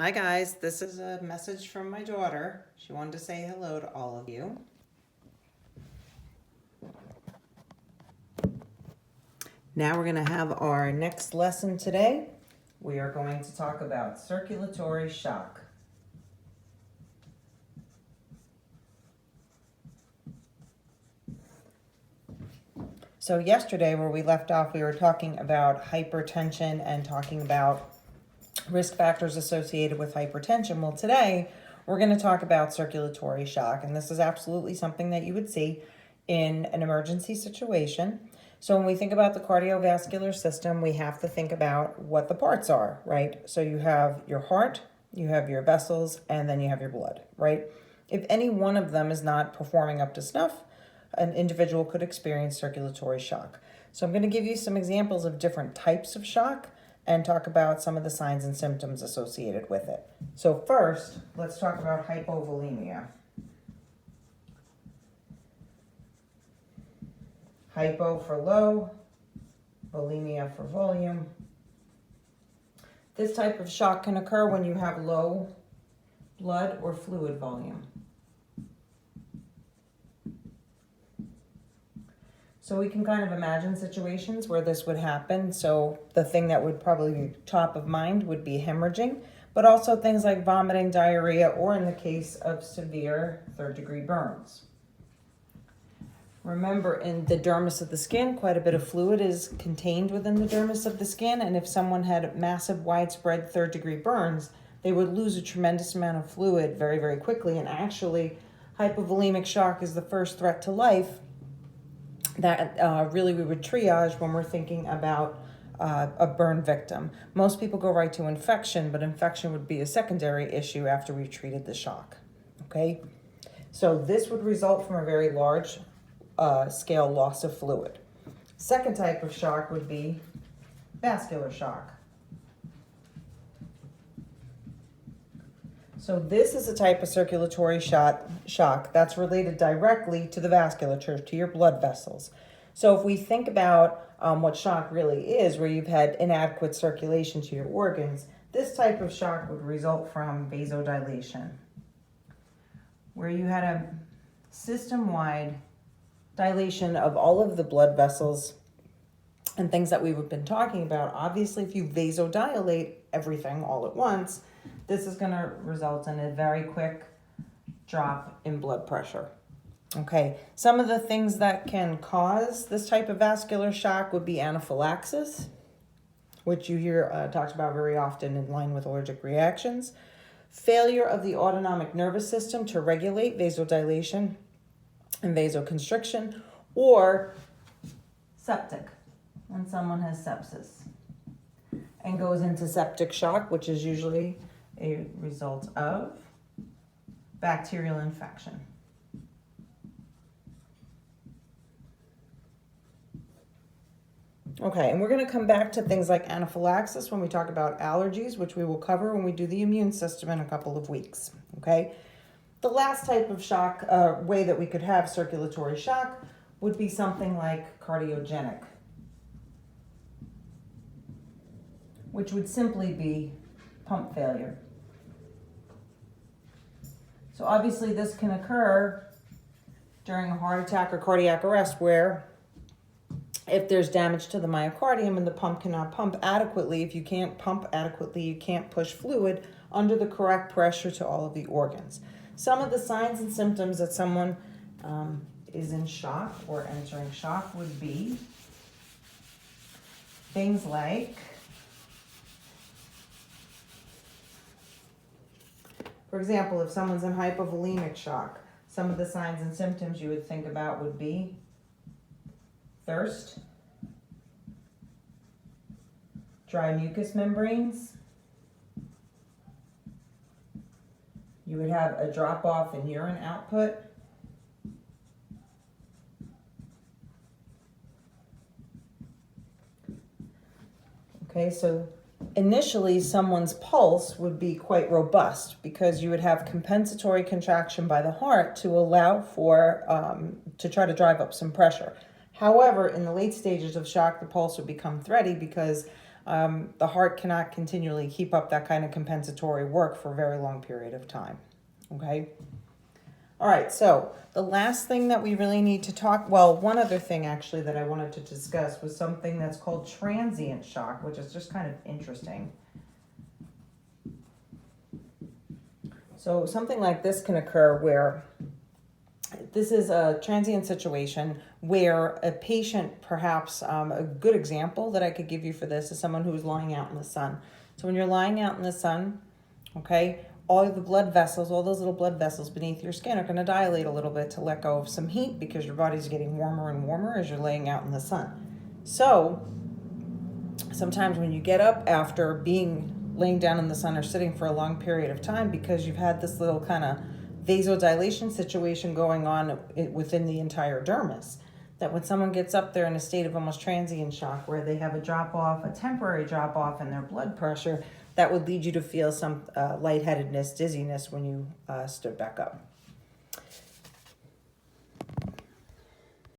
Hi guys, this is a message from my daughter. She wanted to say hello to all of you. Now we're going to have our next lesson today. We are going to talk about circulatory shock. So yesterday where we left off, we were talking about hypertension and talking about risk factors associated with hypertension. Well, today we're going to talk about circulatory shock, and this is absolutely something that you would see in an emergency situation. So when we think about the cardiovascular system, we have to think about what the parts are, right? So you have your heart, you have your vessels, and then you have your blood, right? If any one of them is not performing up to snuff, an individual could experience circulatory shock. So I'm going to give you some examples of different types of shock and talk about some of the signs and symptoms associated with it. So first, let's talk about hypovolemia. Hypo for low, volemia for volume. This type of shock can occur when you have low blood or fluid volume. So we can kind of imagine situations where this would happen. So the thing that would probably be top of mind would be hemorrhaging, but also things like vomiting, diarrhea, or in the case of severe third-degree burns. Remember, in the dermis of the skin, quite a bit of fluid is contained within the dermis of the skin, and if someone had massive, widespread third-degree burns, they would lose a tremendous amount of fluid very, very quickly. And actually, hypovolemic shock is the first threat to life that really we would triage when we're thinking about a burn victim. Most people go right to infection, but infection would be a secondary issue after we've treated the shock, okay? So this would result from a very large scale loss of fluid. Second type of shock would be vascular shock. So this is a type of circulatory shock that's related directly to the vasculature, to your blood vessels. So if we think about what shock really is, where you've had inadequate circulation to your organs, this type of shock would result from vasodilation, where you had a system-wide dilation of all of the blood vessels and things that we've been talking about. Obviously, if you vasodilate everything all at once, this is going to result in a very quick drop in blood pressure. Okay, some of the things that can cause this type of vascular shock would be anaphylaxis, which you hear talked about very often in line with allergic reactions, failure of the autonomic nervous system to regulate vasodilation and vasoconstriction, or septic, when someone has sepsis and goes into septic shock, which is usually a result of bacterial infection. Okay, and we're going to come back to things like anaphylaxis when we talk about allergies, which we will cover when we do the immune system in a couple of weeks, okay? The last type of shock, way that we could have circulatory shock would be something like cardiogenic, which would simply be pump failure. So obviously this can occur during a heart attack or cardiac arrest, where if there's damage to the myocardium and the pump cannot pump adequately, if you can't pump adequately, you can't push fluid under the correct pressure to all of the organs. Some of the signs and symptoms that someone is in shock or entering shock would be things like, for example, if someone's in hypovolemic shock, some of the signs and symptoms you would think about would be thirst, dry mucous membranes. You would have a drop off in urine output. Okay, so initially someone's pulse would be quite robust because you would have compensatory contraction by the heart to allow for, to try to drive up some pressure. However, in the late stages of shock, the pulse would become thready because the heart cannot continually keep up that kind of compensatory work for a very long period of time. Okay. All right, so the last thing that we really need to talk, well, one other thing actually that I wanted to discuss was something that's called transient shock, which is just kind of interesting. So something like this can occur where this is a transient situation where a patient, perhaps a good example that I could give you for this is someone who is lying out in the sun. So when you're lying out in the sun, okay, all of the blood vessels, all those little blood vessels beneath your skin are going to dilate a little bit to let go of some heat because your body's getting warmer and warmer as you're laying out in the sun. So sometimes when you get up after being laying down in the sun or sitting for a long period of time because you've had this little kind of vasodilation situation going on within the entire dermis, that when someone gets up there in a state of almost transient shock where they have a drop off, a temporary drop off in their blood pressure, that would lead you to feel some lightheadedness, dizziness when you stood back up.